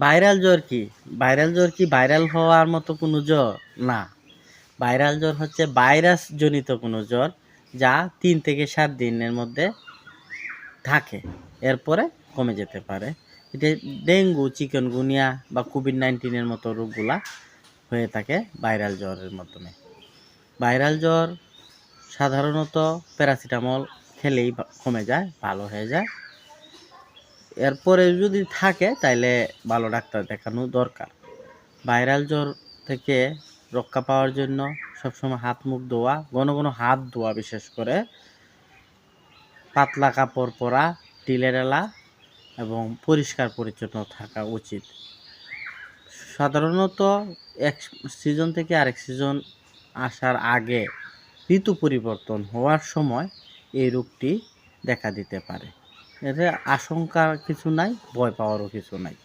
Viral জ্বর কি? Viral জ্বর কি ভাইরাল হওয়ার মতো কোনো জ্বর? না। ভাইরাল জ্বর হচ্ছে ভাইরাস জনিত কোনো জ্বর, যা ৩ থেকে ৭ দিনের মধ্যে থাকে। এরপরে কমে যেতে পারে। এটা ডেঙ্গু, চিকুনগুনিয়া বা কোভিড-19 এর মতো রোগগুলা হয়ে থাকে ভাইরাল জ্বরের মাধ্যমে। ভাইরাল জ্বর সাধারণত প্যারাসিটামল খেলেই কমে যায়, ভালো হয়ে যায়। এরপরে যদি থাকে তাইলে ভালো ডাক্তার দেখানো দরকার। ভাইরাল জ্বর থেকে রক্ষা পাওয়ার জন্য সবসময় হাত মুখ ধোয়া, ঘন ঘন হাত ধোয়া, বিশেষ করে পাতলা কাপড় পরা, টিলের এলা এবং পরিষ্কার পরিচ্ছন্ন থাকা উচিত। সাধারণত এক সিজন থেকে আরেক সিজন আসার আগে ঋতু পরিবর্তন হওয়ার সময় এই রোগটি দেখা দিতে পারে। এতে আশঙ্কার কিছু নাই, ভয় পাওয়ারও কিছু নাই।